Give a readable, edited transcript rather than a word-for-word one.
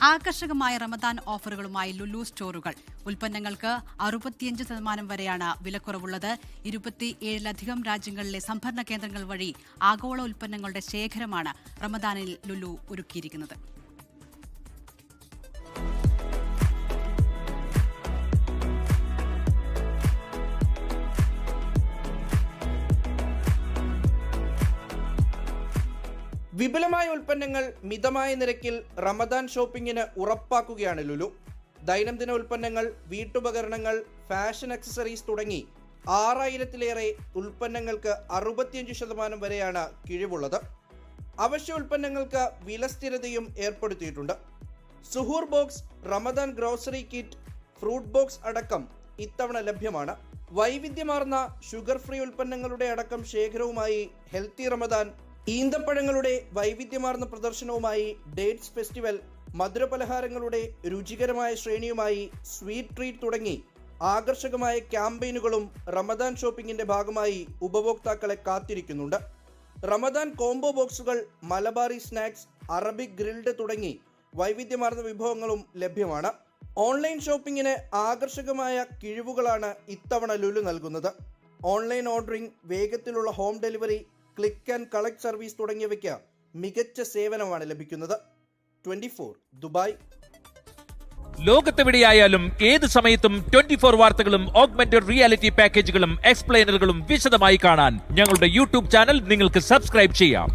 ആകർഷകമായ റമദാൻ ഓഫറുകളുമായി ലുലു സ്റ്റോറുകൾ. ഉൽപ്പന്നങ്ങൾക്ക് 65% വരെയാണ് വിലക്കുറവുള്ളത്. 27ലധികം രാജ്യങ്ങളിലെ സംഭരണ കേന്ദ്രങ്ങൾ വഴി ആഗോള ഉൽപ്പന്നങ്ങളുടെ ശേഖരമാണ് റമദാനിൽ ലുലു ഒരുക്കിയിരിക്കുന്നത്. വിപുലമായ ഉൽപ്പന്നങ്ങൾ മിതമായ നിരക്കിൽ റമദാൻ ഷോപ്പിംഗിന് ഉറപ്പാക്കുകയാണ് ലുലു. ദൈനംദിന ഉൽപ്പന്നങ്ങൾ, വീട്ടുപകരണങ്ങൾ, ഫാഷൻ അക്സസറീസ് തുടങ്ങി 6000-ലേറെ ഉൽപ്പന്നങ്ങൾക്ക് 65% വരെയാണ് കിഴിവുള്ളത്. അവശ്യ ഉൽപ്പന്നങ്ങൾക്ക് വില സ്ഥിരതയും ഏർപ്പെടുത്തിയിട്ടുണ്ട്. സുഹൂർ box, Ramadan grocery kit, fruit box അടക്കം ഇത്തവണ ലഭ്യമാണ്. വൈവിധ്യമാർന്ന ഷുഗർ ഫ്രീ ഉൽപ്പന്നങ്ങളുടെ അടക്കം ശേഖരവുമായി ഹെൽത്തി റമദാൻ, ഈന്തപ്പഴങ്ങളുടെ വൈവിധ്യമാർന്ന പ്രദർശനവുമായി ഡേറ്റ്സ് ഫെസ്റ്റിവൽ, മധുരപലഹാരങ്ങളുടെ രുചികരമായ ശ്രേണിയുമായി സ്വീറ്റ് ട്രീറ്റ് തുടങ്ങി ആകർഷകമായ ക്യാമ്പയിനുകളും റമദാൻ ഷോപ്പിംഗിന്റെ ഭാഗമായി ഉപഭോക്താക്കളെ കാത്തിരിക്കുന്നുണ്ട്. റമദാൻ കോംബോ ബോക്സുകൾ, മലബാറി സ്നാക്സ്, അറബിക് ഗ്രിൽഡ് തുടങ്ങി വൈവിധ്യമാർന്ന വിഭവങ്ങളും ലഭ്യമാണ്. ഓൺലൈൻ ഷോപ്പിംഗിന് ആകർഷകമായ കിഴിവുകളാണ് ഇത്തവണ ലുലു നൽകുന്നത്. ഓൺലൈൻ ഓർഡറിംഗ്, വേഗത്തിലുള്ള home delivery, click and collect service തുടങ്ങിയവയ്ക്ക് മികച്ച സേവനമാണ് ലഭിക്കുന്നത്. 24 ദുബായ്. ലോകത്തെവിടെയായാലും ഏത് സമയത്തും 24 വാർത്തകളും ഓഗ്മെന്റഡ് റിയാലിറ്റി പാക്കേജുകളും എക്സ്പ്ലെയിനറുകളും വിശദമായി കാണാൻ ഞങ്ങളുടെ യൂട്യൂബ് ചാനൽ നിങ്ങൾക്ക് സബ്സ്ക്രൈബ് ചെയ്യാം.